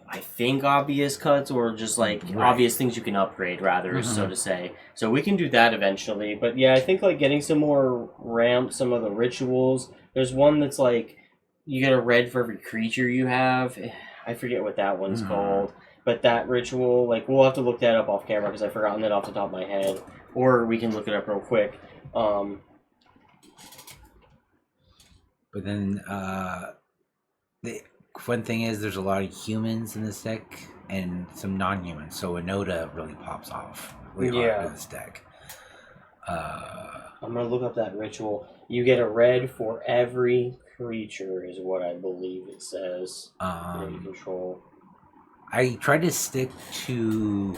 I think, obvious cuts, or just like obvious things you can upgrade, rather, so to say. So we can do that eventually. But yeah, I think like getting some more ramps, some of the rituals. There's one that's like, you get a red for every creature you have. I forget what that one's called. But that ritual, like, we'll have to look that up off camera because I've forgotten that off the top of my head. Or we can look it up real quick. But then the fun thing is there's a lot of humans in this deck and some non-humans. So Anoda really pops off really hard in this deck. I'm going to look up that ritual. You get a red for every creature is what I believe it says. That you control. I try to stick to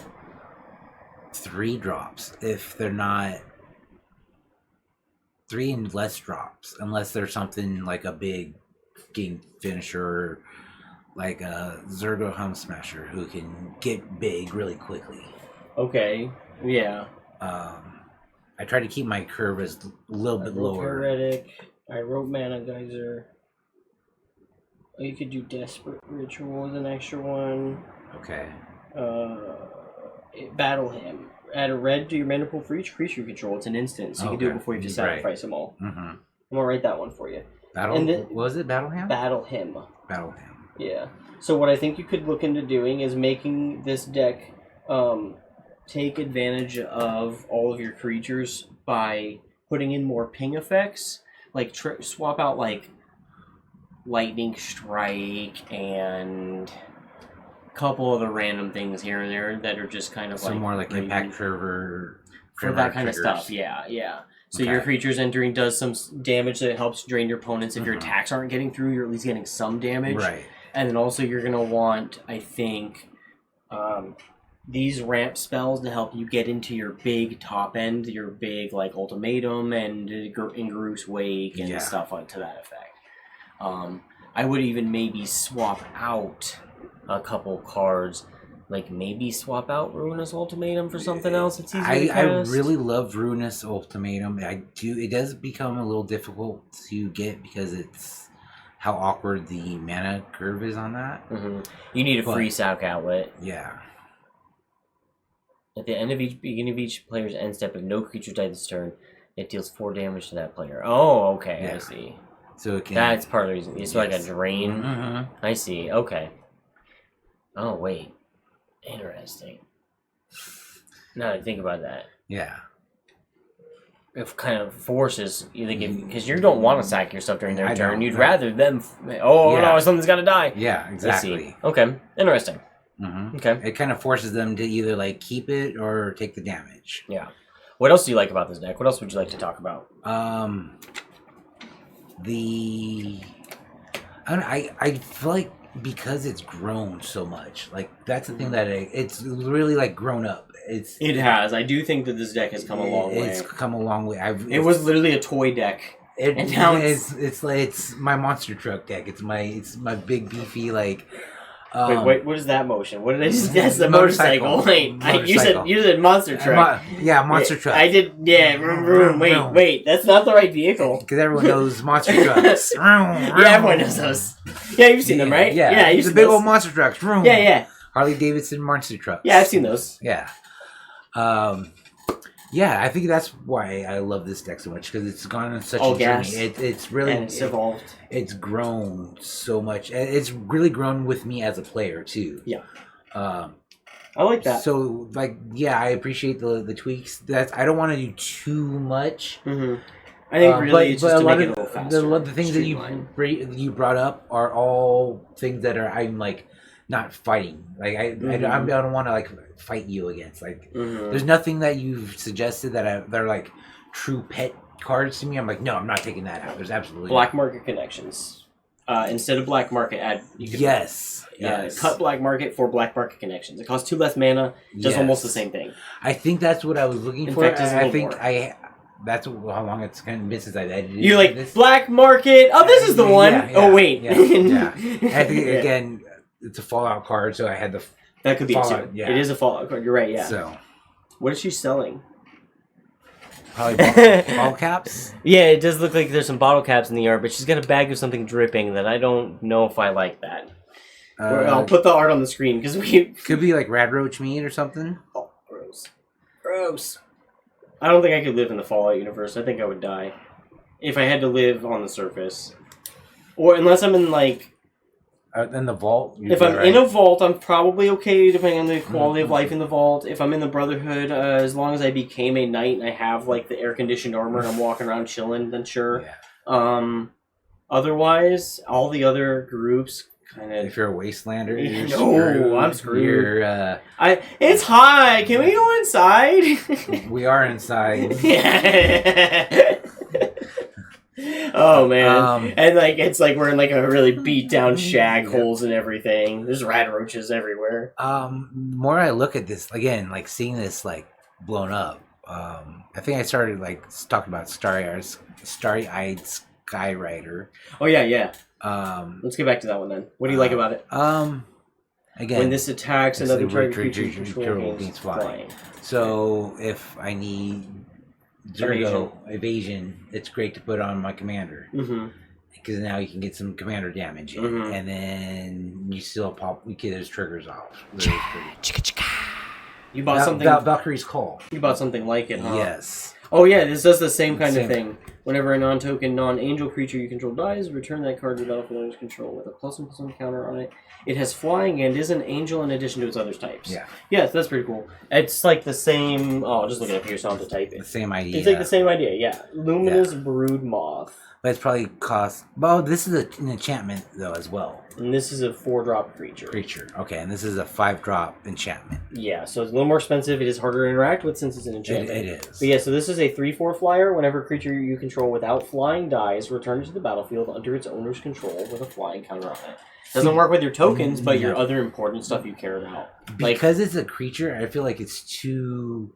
3 drops if they're not 3 and less drops, unless there's something like a big game finisher, like a Zurgo Helm Smasher who can get big really quickly. Okay, yeah. I try to keep my curve as a little bit lower. Heretic. I wrote Mana Geyser. Oh, you could do Desperate Ritual as an extra one. Okay. Battle Him. Add a red to your mana pool for each creature you control. It's an instant, so you can do it before you have to sacrifice them all. I'm gonna write that one for you. What was it? Battle Him? Battle Him. Battle Him. Yeah. So what I think you could look into doing is making this deck take advantage of all of your creatures by putting in more ping effects. Like swap out like Lightning Strike and a couple of the random things here and there that are just kind of some more like Impact Fervor for that kind of stuff. Yeah. So your creatures entering does some damage that helps drain your opponents. If your attacks aren't getting through, you're at least getting some damage. Right. And then also you're gonna want, I think, these ramp spells to help you get into your big top end, your big like Ultimatum and Ingarus Wake and stuff to that effect. I would even maybe swap out a couple cards like maybe swap out Ruinous Ultimatum for something else that's easier to cast? I really love Ruinous Ultimatum. I do. It does become a little difficult to get because it's how awkward the mana curve is on that. Mm-hmm. You need a free Sack Outlet. Yeah. At the end of beginning of each player's end step, if no creature dies this turn, it deals 4 damage to that player. Oh, okay, yeah. I see. So it can, that's part of the reason. It's like a drain. Mm-hmm. I see. Okay. Oh wait, interesting. Now that I think about that. Yeah. It kind of forces you because you don't want to sack your stuff during their turn. You'd rather them. No, something's got to die. Yeah, exactly. Okay, interesting. Mm-hmm. Okay. It kind of forces them to either like keep it or take the damage. Yeah. What else do you like about this deck? What else would you like to talk about? I feel like because it's grown so much, like that's the thing that it's really like grown up. It has. I do think that this deck has come a long way. It's come a long way. It was literally a toy deck. And now it's my monster truck deck. It's my big beefy like. Wait, what is that motion? What did I just? That's the motorcycle. Wait, you said monster truck. Monster truck. I did. Yeah, wait. That's not the right vehicle. Because everyone knows monster trucks. Everyone knows those. Yeah, you've seen them, right? Yeah, you've seen the big old monster trucks. Yeah. Harley Davidson monster trucks. Yeah, I've seen those. Yeah. Yeah, I think that's why I love this deck so much because it's gone on such a journey. It's really it's evolved. It's grown so much. It's really grown with me as a player too. Yeah, I like that. So, like, yeah, I appreciate the tweaks. I don't want to do too much. Mm-hmm. I think really it's just to make it a little faster. The things that you brought up are all things that I'm like not fighting. Like I don't want to like fight you against. Like there's nothing that you've suggested that are like true pet cards to me. I'm like, no, I'm not taking that out. There's absolutely Black Market Connections. Instead of Black Market, add yes. Cut Black Market for Black Market Connections. It costs 2 less mana, does almost the same thing. I think that's what I was looking for. I think that's how long it's been since I've edited. You're like this. Black Market. Oh, this is the one. Oh wait. Yeah. I think again. It's a Fallout card, so I had the. That could be Fallout, it too. Yeah. It is a Fallout card. You're right. Yeah. So, what is she selling? Probably bottle caps. Yeah, it does look like there's some bottle caps in the art, but she's got a bag of something dripping that I don't know if I like that. I'll put the art on the screen because could be like Radroach meat or something. Oh, gross. I don't think I could live in the Fallout universe. I think I would die if I had to live on the surface, or unless I'm in like. In the vault? If I'm in a vault, I'm probably okay, depending on the quality of life in the vault. If I'm in the Brotherhood, as long as I became a knight and I have like the air-conditioned armor and I'm walking around chilling, then sure. Yeah. Otherwise, all the other groups kind of... If you're a wastelander, you're screwed. I'm screwed. It's hot! Can we go inside? We are inside. Yeah. Oh man, and like it's like we're in like a really beat down shack, holes and everything. There's rat roaches everywhere. More I look at this again, like seeing this like blown up. I think I started like talking about starry-eyed Skyrider. Oh yeah. Let's get back to that one then. What do you like about it? Again, when this attacks another target creature you control gains flying. So if I need Zurgo evasion, it's great to put on my commander because now you can get some commander damage in, and then you still get those triggers off. You bought something. Valkyrie's Call. You bought something like it, huh? Yes. Oh yeah, this does the same kind of thing. Whenever a non-token, non-angel creature you control dies, return that card to the battlefield under control with a +1/+1 counter on it. It has flying and is an angel in addition to its other types. Yeah. Yes, that's pretty cool. It's like the same... Oh, I'll just look it up here so I don't have to type it. The same idea. It's like the same idea, yeah. Luminous Brood Moth. But it's probably cost... Well, this is an enchantment, though, as well. And this is a 4-drop creature. Okay, and this is a 5-drop enchantment. Yeah, so it's a little more expensive. It is harder to interact with since it's an enchantment. It is. But yeah, so this is a 3/4 flyer. Whenever a creature you control without flying dies, return it to the battlefield under its owner's control with a flying counter on it. Doesn't work with your tokens, but your other important stuff you care about. Because it's a creature, I feel like it's too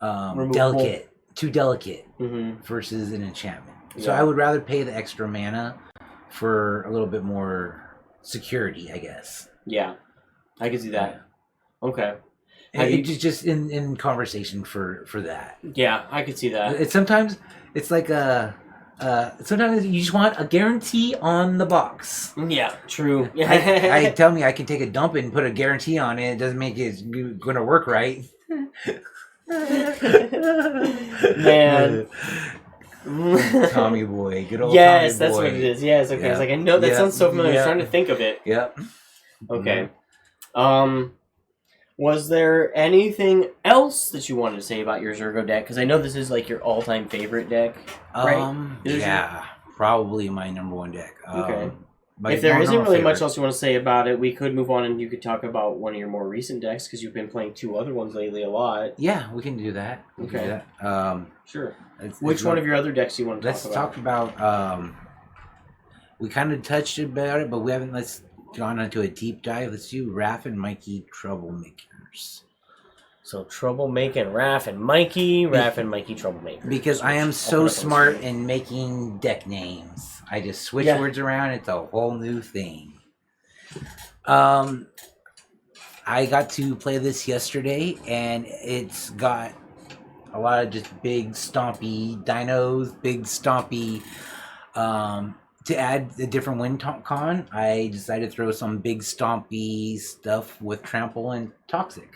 delicate. Too delicate versus an enchantment. So I would rather pay the extra mana for a little bit more security, I guess. Yeah, I can see that. Okay. Just in conversation for that. Yeah, I could see that. Sometimes it's like sometimes you just want a guarantee on the box. Yeah, true. I tell me I can take a dump and put a guarantee on it. It doesn't make it going to work right. Man. Tommy boy, good old yes, Tommy that's boy. what it is. Yes, okay. It's like I know that sounds so familiar. I was trying to think of it. Yep. Okay. Was there anything else that you wanted to say about your Zurgo deck? Because I know this is like your all-time favorite deck, right? Yeah, probably my number one deck. Okay. If there isn't really much else you want to say about it, we could move on and you could talk about one of your more recent decks because you've been playing 2 other ones lately a lot. Yeah, we can do that. Okay. Sure. Which one of your other decks do you want to talk about? Let's talk about... we kind of touched about it, but we haven't gone into a deep dive. Let's do Raph and Mikey Troublemakers. So Troublemaking Raph and Mikey, Troublemakers. Because I am so smart in making deck names. I just switch words around. It's a whole new thing. I got to play this yesterday, and it's got a lot of just big stompy dinos, big stompy... to add a different win con, I decided to throw some big stompy stuff with trample and toxic.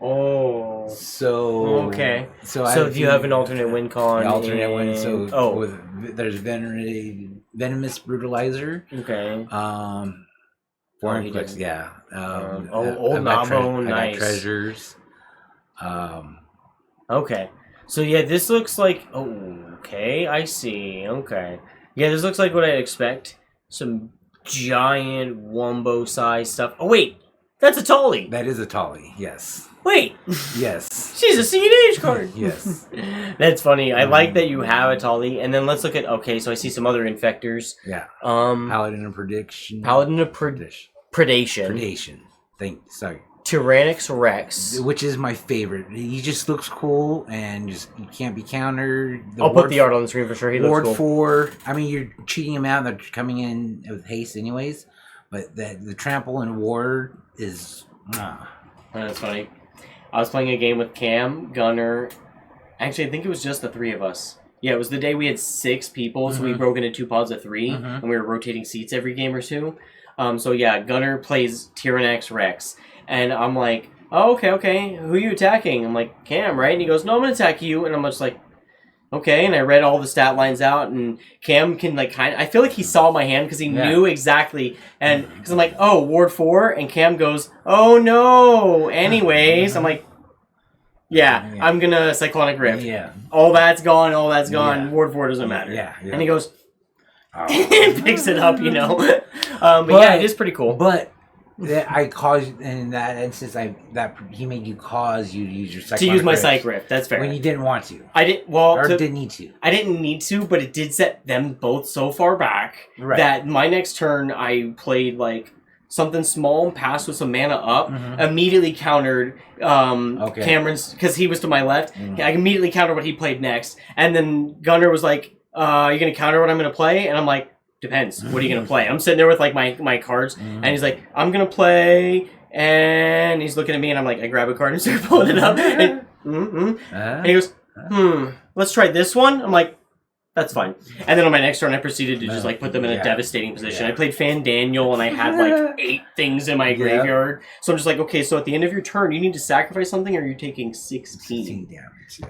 Oh. So okay. So do you have an alternate win con? Alternate win. So there's venomous brutalizer. Okay. 4 clicks. Yeah. Old Nabo. Nice. I got treasures. Okay. So yeah, this looks like. Okay, I see. Okay. Yeah, this looks like what I'd expect. Some giant wombo-sized stuff. Oh, wait! That's a Tolly! That is a Tolly, yes. Wait! Yes. She's a CNH card! Yes. That's funny. I like that you have a Tolly. And then let's look at... Okay, so I see some other infectors. Yeah. Paladin of Prediction. Paladin of Predation. Sorry. Tyrannix Rex. Which is my favorite. He just looks cool and just you can't be countered. I'll put the art on the screen for sure. He looks cool. Ward 4. I mean, you're cheating him out. They're coming in with haste anyways. But the trample and ward is... That's funny. I was playing a game with Cam, Gunner. Actually, I think it was just the 3 of us. Yeah, it was the day we had 6 people, so we broke into 2 pods of 3, and we were rotating seats every game or 2. So yeah, Gunner plays Tyrannix Rex. And I'm like, oh, okay. Who are you attacking? I'm like, Cam, right? And he goes, no, I'm going to attack you. And I'm just like, okay. And I read all the stat lines out. And Cam can, like, I feel like he saw my hand because he knew exactly. And because I'm like, oh, Ward 4. And Cam goes, oh, no. Anyways, I'm like, yeah. I'm going to Cyclonic Rift. Yeah. All that's gone. Yeah. Ward 4 doesn't matter. Yeah. And he goes, picks it up, But yeah, it is pretty cool. But... I caused in that instance. He made you cause you to use your to use my Psych Rift. That's fair. When you didn't want to. I didn't. Well, didn't need to. I didn't need to, but it did set them both so far back that my next turn I played like something small and passed with some mana up. Immediately countered Cameron's because he was to my left. I immediately countered what he played next, and then Gunner was like, "You're gonna counter what I'm gonna play," and I'm like. Depends. What are you gonna play? I'm sitting there with like my cards, and he's like, "I'm gonna play," and he's looking at me, and I'm like, I grab a card and start pulling it up, and he goes, let's try this one. I'm like, that's fine. And then on my next turn, I proceeded to just like put them in a devastating position. I played Fan Daniel, and I had like 8 things in my graveyard. So I'm just like, okay, so at the end of your turn, you need to sacrifice something, or you're taking 16 damage.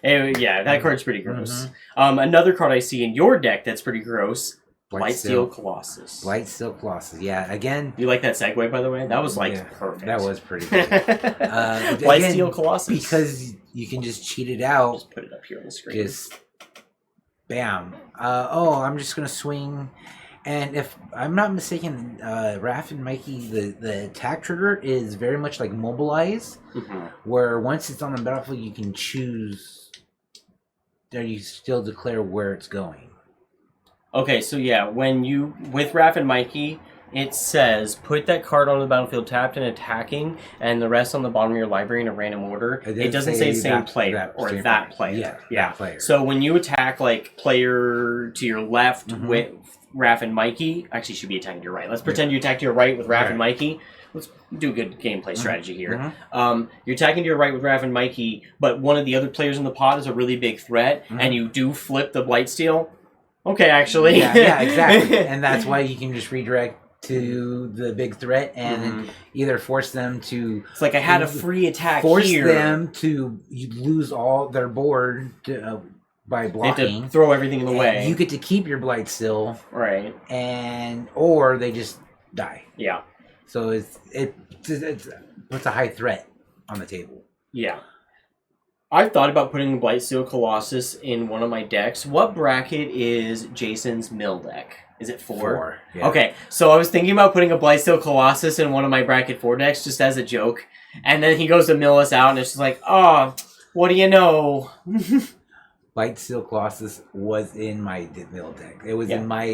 Yeah, that card's pretty gross. Another card I see in your deck that's pretty gross. Blightsteel Colossus. Blightsteel Colossus. Yeah, again. You like that segue, by the way? That was perfect. That was pretty good. Blightsteel Colossus. Because you can just cheat it out. Just put it up here on the screen. Just bam. I'm just gonna swing. And if I'm not mistaken, Raph and Mikey, the attack trigger is very much like Mobilize, where once it's on the battlefield, you can choose. Or you still declare where it's going. Okay, so yeah, with Raph and Mikey, it says put that card on the battlefield tapped and attacking, and the rest on the bottom of your library in a random order. It doesn't say same player or that player. Yeah. Player. So when you attack like player to your left with Raph and Mikey, actually you should be attacking to your right. Let's pretend you attack to your right with Raph and Mikey. let's do a good gameplay strategy here. You're attacking to your right with Raph and Mikey, but one of the other players in the pod is a really big threat, and you do flip the Blightsteel. Okay, actually. Yeah, exactly. And that's why you can just redirect to the big threat and either force them to... It's like I had a free attack force here. Force them to lose all their board by blocking. They have to throw everything in the way. You get to keep your Blightsteel. Right. Or they just die. Yeah. So it puts a high threat on the table. Yeah. I've thought about putting Blightsteel Colossus in one of my decks. What bracket is Jason's mill deck? Is it 4? 4. Yeah. Okay, so I was thinking about putting a Blightsteel Colossus in one of my bracket 4 decks just as a joke. And then he goes to mill us out and it's just like, oh, what do you know? Blightsteel Colossus was in my mill deck. It was in my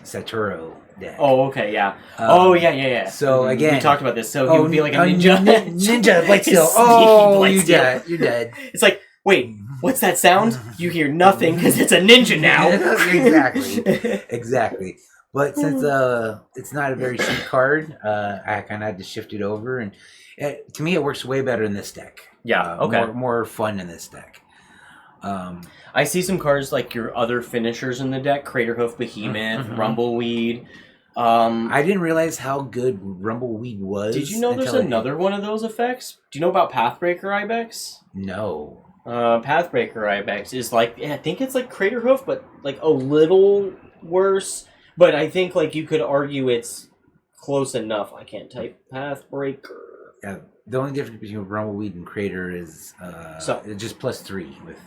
Saturo deck. Oh, okay, yeah. Yeah. So again, we talked about this. So he would be like a ninja. Ninja Blightsteel. Oh, you're dead. You're dead. It's like, wait, what's that sound? You hear nothing because it's a ninja now. Exactly. But since it's not a very cheap card, I kind of had to shift it over, and to me, it works way better in this deck. Yeah. Okay. More fun in this deck. I see some cards like your other finishers in the deck: Craterhoof Behemoth, Rumbleweed. I didn't realize how good Rumbleweed was. Did you know there's another one of those effects? Do you know about Pathbreaker Ibex? No. Pathbreaker Ibex is like, I think it's like Craterhoof, but like a little worse. But I think like you could argue it's close enough. I can't type Pathbreaker. Yeah, the only difference between Rumbleweed and Crater is it's just +3 with.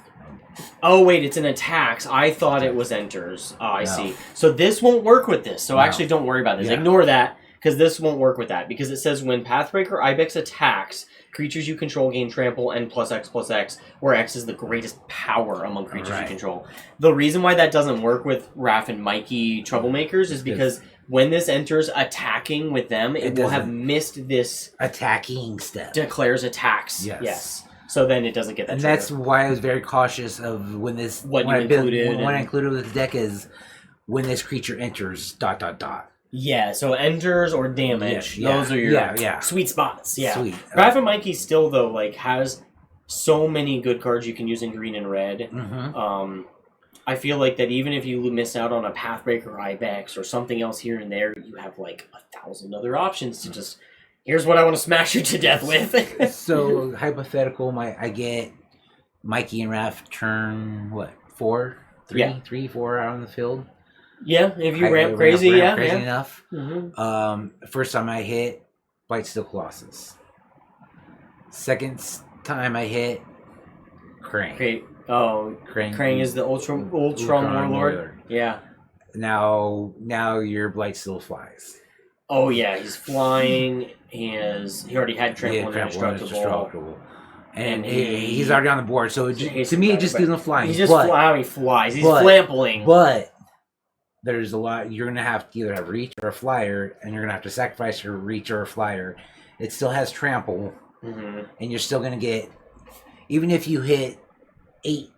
Oh wait, it's an attacks. I thought it was enters. Oh, I see. So this won't work with this. So actually, don't worry about this. Yeah. Ignore that because this won't work with that because it says when Pathbreaker Ibex attacks, creatures you control gain trample and +X/+X, where X is the greatest power among creatures you control. The reason why that doesn't work with Raph and Mikey Troublemakers is because when this enters attacking with them, it will have missed this attacking step. Declares attacks. Yes. So then it doesn't get that. And trigger. that's why I was very cautious of when this when I included with this deck is when this creature enters ... Yeah, so enters or damage. Those are your sweet spots. Yeah. Sweet. Raph and Mikey still though has so many good cards you can use in green and red. I feel like that even if you miss out on a Pathbreaker Ibex or something else here and there, you have like 1,000 other options to just. Here's what I want to smash you to death with. So hypothetical, I get Mikey and Raph turn 4, 3, 4 out on the field. Yeah, if you ramp crazy, crazy enough. First time I hit Blightsteel Colossus. Second time I hit Krang. Krang is the Ultra Warlord. Yeah. Now your Blightsteel flies. Oh yeah, he's flying. He already had trample and indestructible. And he's already on the board, so to me it just gives him flying. He's just he flies. He's flampling. But there's a lot. You're gonna have to either have reach or a flyer, and you're gonna have to sacrifice your reach or a flyer. It still has trample, and you're still gonna get, even if you hit 8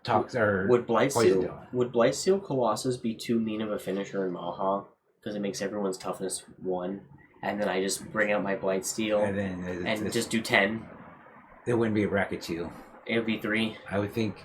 talks or would Blightsteel Colossus be too mean of a finisher in Maha because it makes everyone's toughness 1, and then I just bring out my Blightsteel and just do 10. It wouldn't be a bracket 2. It would be 3. I would think.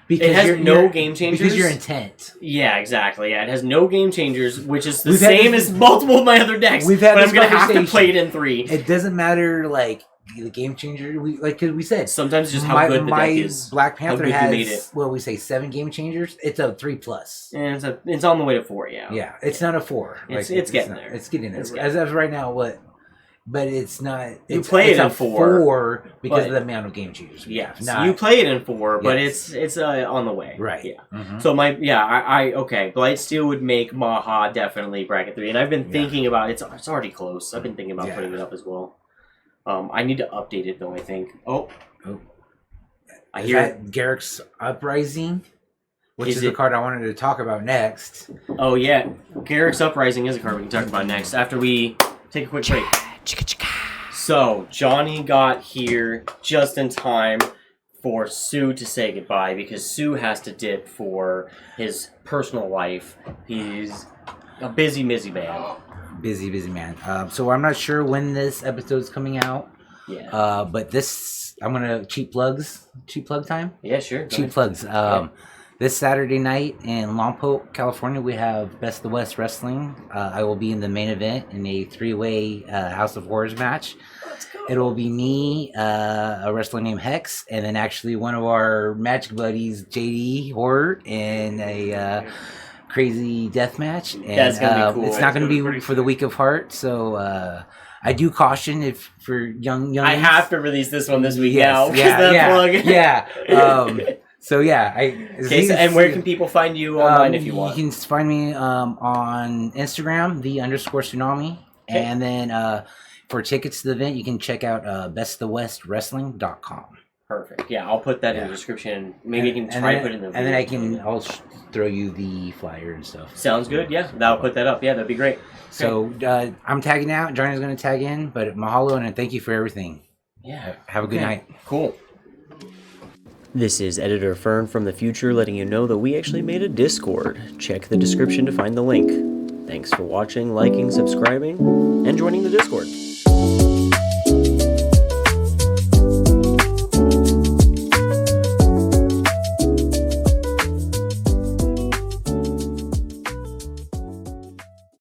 Because it has no game changers. Because your intent. Yeah, exactly. Yeah, it has no game changers, which is the same as multiple of my other decks. But I'm going to have to play it in 3. It doesn't matter, like, the game changer. Cause we said. Sometimes just how good the deck is. Black Panther has, we say 7 game changers. It's a 3+. And it's on the way to 4, yeah. Yeah, it's not a 4. It's getting there. It's getting there. As of right now, but it's not. You play it in 4 because of the amount of game changers. You play it in 4, but it's on the way. Right. Yeah. So okay. Blightsteel would make Maha definitely bracket 3, and I've been thinking about it's already close. I've been thinking about putting it up as well. I need to update it though. I think. I hear that Garrick's Uprising, which is the card I wanted to talk about next. Oh yeah, Garrick's Uprising is a card we can talk about next after we take a quick break. So, Jonny got here just in time for Sue to say goodbye because Sue has to dip for his personal life. He's a busy man. busy man. So I'm not sure when this episode's coming out. Yeah. But this, I'm gonna cheap plug time. Yeah, sure. Cheap plugs. This Saturday night in Lompoc, California, we have Best of the West Wrestling. I will be in the main event in a 3-way House of Horrors match. It will be me, a wrestler named Hex, and then actually one of our magic buddies, JD Horror, in a crazy death match. And that's gonna be cool. It's not gonna be for the weak of heart, so I do caution if for young. I have to release this one this week now. So yeah, and where can people find you online if you want? You can find me on Instagram, _Sunami, and then for tickets to the event, you can check out bestthewestwrestling.com. Perfect. Yeah, I'll put that in the description. Maybe you can try to put it in the video. And then I'll throw you the flyer and stuff. Sounds good. Yeah, I'll put that up. Yeah, that'd be great. So I'm tagging out. Johnny's going to tag in, but mahalo and thank you for everything. Yeah. Have a good night. Cool. This is Editor Fern from the future letting you know that we actually made a Discord. Check the description to find the link. Thanks for watching, liking, subscribing, and joining the Discord.